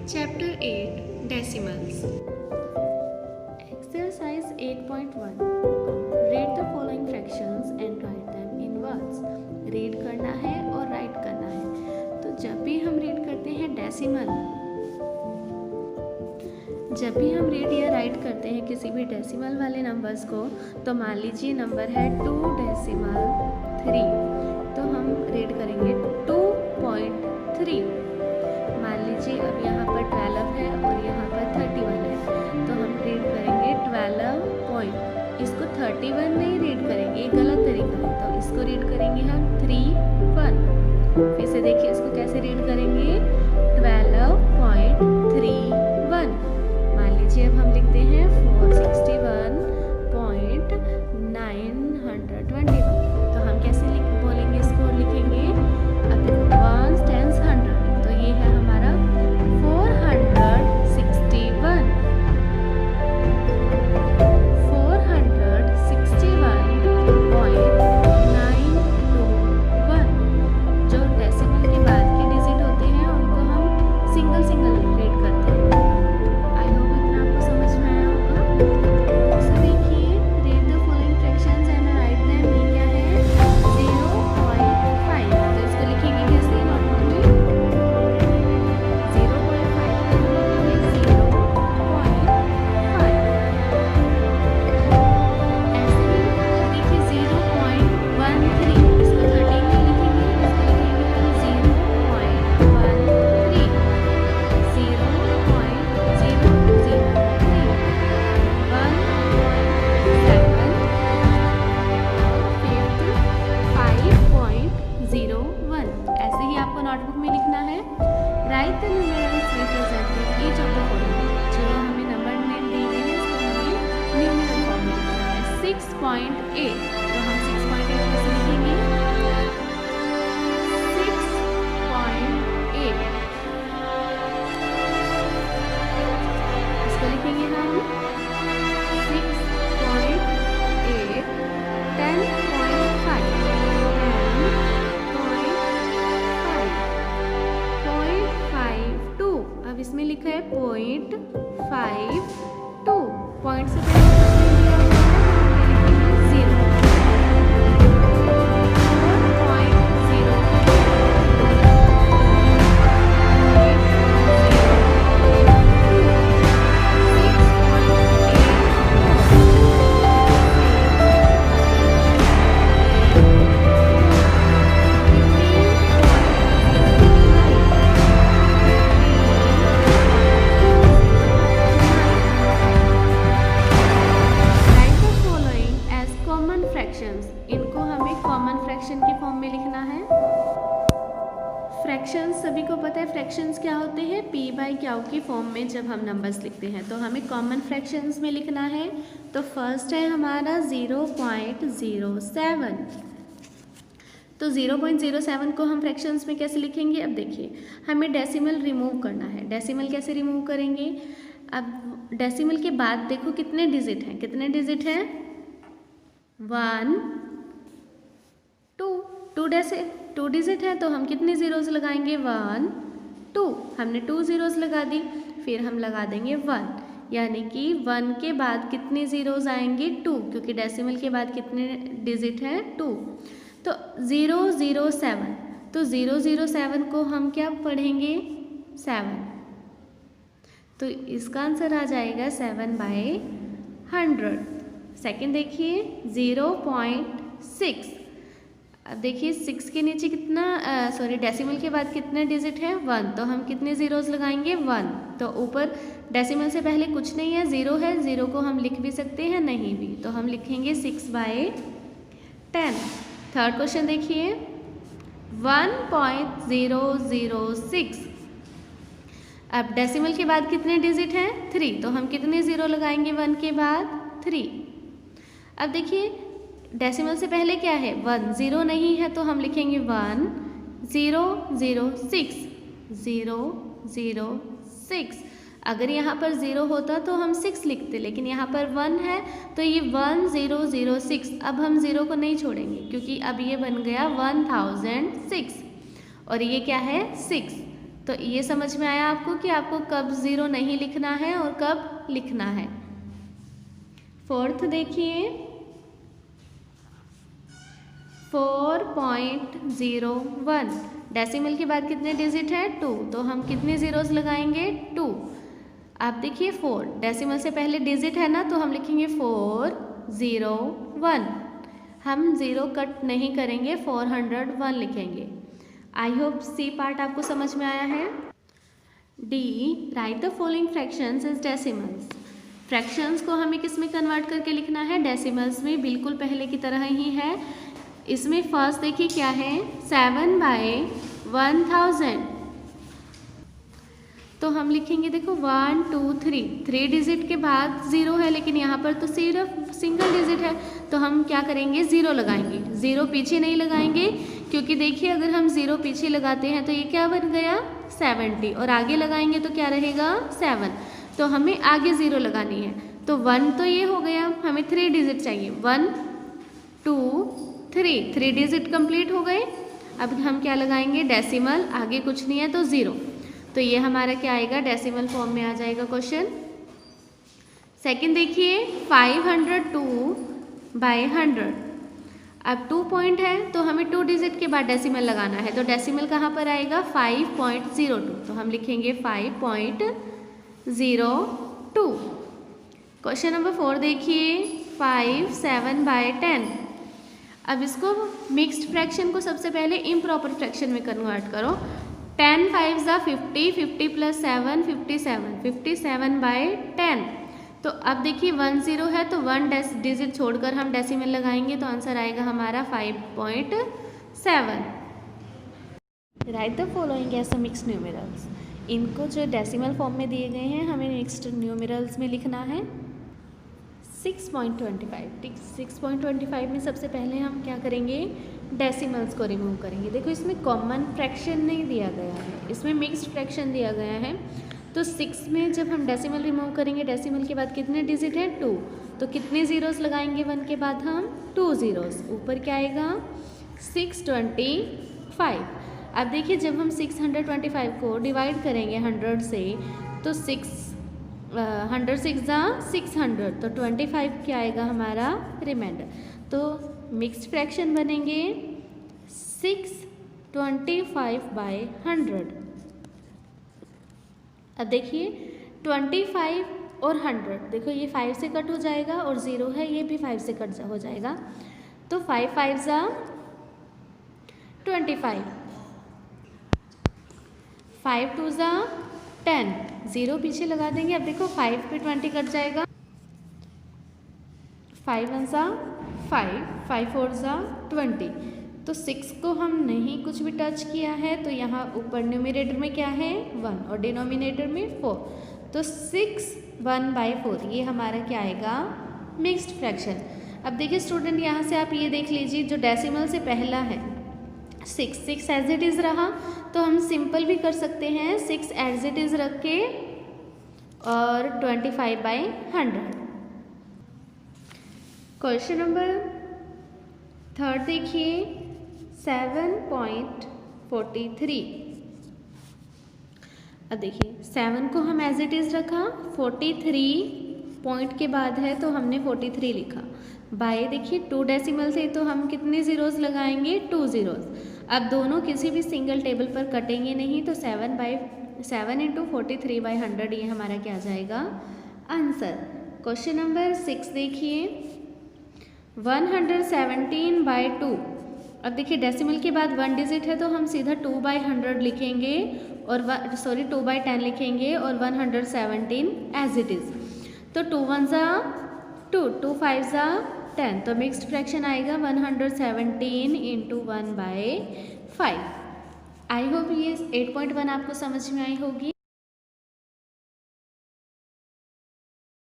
Chapter 8 Decimals. Exercise 8.1 Read the following fractions and write them in words. Read करना है और right करना है। तो जब भी हम रीड करते हैं डेसिमल, जब भी हम रीड या राइट करते हैं किसी भी डेसिमल वाले नंबर्स को, तो मान लीजिए नंबर है 2.3, तो हम रीड करेंगे 2.3। मान लीजिए अब यहाँ पर 12 है और यहाँ पर 31 है, तो हम रीड करेंगे 12 पॉइंट। इसको 31 नहीं रीड करेंगे, ये गलत तरीका है, तो इसको रीड करेंगे हम 31। फिर से देखिए इसको कैसे रीड करेंगे 12.31। मान लीजिए अब हम लिखते हैं 461.921, तो हम कैसे बोलेंगे इसको, लिखेंगे अब देखो 1 10 100, तो ये है हमारा 461 461.921। जो डेसिमल के बाद के डिजिट होते हैं उनको हम सिंगल सिंगल रीड करते हैं। आई होप इतना आपको समझ में आया होगा। सो देखिए, read the following fractions and write them. ये क्या है 0.5, तो इसको लिखेंगे कैसे नॉर्मली 0.5 को हम लिखेंगे 0.5। ऐसे ही देखिए 0.13, इसको 13 नहीं लिखेंगे, इसको लिखेंगे हम 0.13, 5.01। ऐसे ही आपको नोटबुक में लिखना है। Right the numerals representing each of the following. जो हमें नंबर में दी गई है इसको हमें न्यूमेरल फॉर्म में लिखना है। 6.8, तो हम 6.8 कैसे लिखेंगे 6.8, इसको लिखेंगे हम 6.8, 10.5, 0.52। अब इसमें लिखा है 0.52, पॉइंट से पहले कुछ नहीं दिया हुआ है, लिखेंगे 0, फ्रैक्शंस, इनको हमें कॉमन फ्रैक्शन के फॉर्म में लिखना है। फ्रैक्शंस सभी को पता है, फ्रैक्शंस क्या होते हैं, p/q की फॉर्म में जब हम नंबर्स लिखते हैं, तो हमें कॉमन फ्रैक्शंस में लिखना है। तो फर्स्ट है हमारा 0.07, तो 0.07 को हम फ्रैक्शंस में कैसे लिखेंगे। अब देखिए हमें डेसिमल रिमूव करना है। डेसिमल कैसे रिमूव करेंगे, अब डेसिमल के बाद देखो कितने डिजिट हैं, कितने डिजिट हैं 1 2, 2 डिजिट है, तो हम कितने जीरोस लगाएंगे 1 2, हमने 2 जीरोस लगा दी, फिर हम लगा देंगे 1, यानी कि 1 के बाद कितने जीरोस आएंगे 2, क्योंकि डेसिमल के बाद कितने डिजिट हैं 2, तो 007, तो 007 को हम क्या पढ़ेंगे 7, तो इसका आंसर आ जाएगा 7/100। सेकेंड देखिए 0.6, अब देखिए 6 के नीचे कितना डेसिमल के बाद कितने डिजिट है 1, तो हम कितने जीरोस लगाएंगे 1, तो ऊपर डेसिमल से पहले कुछ नहीं है, 0 है, 0 को हम लिख भी सकते हैं नहीं भी, तो हम लिखेंगे 6/10। थर्ड क्वेश्चन देखिए 1.006, अब डेसिमल के बाद कितने डिजिट हैं 3, तो हम कितने जीरो लगाएंगे 1 के बाद 3। अब देखिए डेसिमल से पहले क्या है 1, 0 नहीं है, तो हम लिखेंगे 1.006, 0.006। अगर यहाँ पर 0 होता तो हम 6 लिखते, लेकिन यहाँ पर 1 है, तो ये 1006। अब हम 0 को नहीं छोड़ेंगे क्योंकि अब ये बन गया 1006 और ये क्या है 6, तो ये समझ में आया आपको कि आपको कब 0 नहीं लिखना है और कब लिखना है। फोर्थ देखिए 4.01, डेसिमल के बाद कितने डिजिट है 2, तो हम कितने जीरोस लगाएंगे 2। आप देखिए 4 डेसिमल से पहले डिजिट है ना, तो हम लिखेंगे 401, हम 0 कट नहीं करेंगे, 401 लिखेंगे। आई होप सी पार्ट आपको समझ में आया है। D, write the following fractions as decimals. Fractions को हमें किस में कन्वर्ट करके लिखना है, डेसिमल्स में, बिल्कुल पहले की तरह ही है। इसमें फर्स्ट देखिए क्या है 7/1000, तो हम लिखेंगे देखो 1 2 3 डिजिट के बाद 0 है, लेकिन यहाँ पर तो सिर्फ सिंगल डिजिट है, तो हम क्या करेंगे 0 लगाएंगे। 0 पीछे नहीं लगाएंगे, क्योंकि देखिए अगर हम 0 पीछे लगाते हैं तो ये क्या बन गया 70, और आगे लगाएंगे तो क्या रहेगा 7, तो हमें आगे 0 लगानी है। तो 1 तो ये हो गया, हमें 3 डिजिट चाहिए, 1 2 3 डिजिट कंप्लीट हो गए। अब हम क्या लगाएंगे डेसिमल, आगे कुछ नहीं है तो 0, तो ये हमारा क्या आएगा डेसिमल फॉर्म में आ जाएगा क्वेश्चन। सेकंड देखिए 502/100, अब 2 पॉइंट है तो हमें 2 डिजिट के बाद डेसिमल लगाना है, तो डेसिमल कहाँ पर आएगा 5.02, तो हम लिखेंगे 5.02। क्वेश्चन नंबर 4 देखिए 57/10, अब इसको मिक्स्ड फ्रैक्शन को सबसे पहले इम्प्रॉपर फ्रैक्शन में कन्वर्ट करो। 10 5 50, 50 + 7 57, 57/10। तो अब देखिए 1 0 है तो 1 डिजिट छोड़कर हम डेसिमल लगाएंगे, तो आंसर आएगा हमारा 5.7। Write the following as mixed numerals, इनको जो डेसिमल फॉर्म में दिए गए हैं हमें मिक्स्ड न्यूमेरल्स में लिखना है। 6.25, ठीक 6.25 में सबसे पहले हम क्या करेंगे डेसिमल्स को रिमूव करेंगे। देखो इसमें कॉमन फ्रैक्शन नहीं दिया गया है, इसमें मिक्स्ड फ्रैक्शन दिया गया है। तो 6 में जब हम डेसिमल रिमूव करेंगे, डेसिमल के बाद कितने डिजिट है 2, तो कितने ज़ीरोस लगाएंगे 1 के बाद हम 2 ज़ीरोस, ऊपर क्या आएगा 625। अब देखिए जब हम 625 को डिवाइड करेंगे 100 से, तो 100 6 600, तो 25 क्या आएगा हमारा रिमाइंडर। तो मिक्स्ड फ्रैक्शन बनेंगे 625/100। अब देखिए 25 और 100, देखो ये 5 से कट हो जाएगा और 0 है ये भी 5 से कट हो जाएगा, तो 5 5 25, 5 2 10, 0 पीछे लगा देंगे। अब देखो 5 पे 20 कट जाएगा, 5 1 5, 5 4 20, तो 6 को हम नहीं कुछ भी टच किया है, तो यहाँ ऊपर न्यूमरेटर में क्या है 1 और डिनोमिनेटर में 4, तो 6/4 ये हमारा क्या आएगा मिक्स्ड फ्रैक्शन। अब देखिए स्टूडेंट यहाँ से आप ये देख लीजिए, जो डेसिमल से पहला है 6 एज इट इज़ रहा, तो हम सिंपल भी कर सकते हैं 6 एज इट इज़ रख के और 25/100। क्वेश्चन नंबर 3 देखिए 7.43। अब देखिए 7 को हम एज इट इज़ रखा, 43 पॉइंट के बाद है तो हमने 43 लिखा। बाय देखिए 2 डेसिमल थे तो हम कितने ज़ीरोज़ लगाएंगे 2 ज़ीरोज़। अब दोनों किसी भी सिंगल टेबल पर कटेंगे नहीं, तो 7 × 43/100 ये हमारा क्या आ जाएगा आंसर। क्वेश्चन नंबर 6 देखिए 117/2। अब देखिए डेसिमल के बाद 1 डिजिट है तो हम सीधा 2/100 लिखेंगे और 2/10 लिखेंगे और 117 एज इट इज़। तो 2 1 2, 2 5 10, तो मिक्स्ड फ्रैक्शन आएगा 117 × 1/5। आई होप ये 8.1 आपको समझ में आई होगी।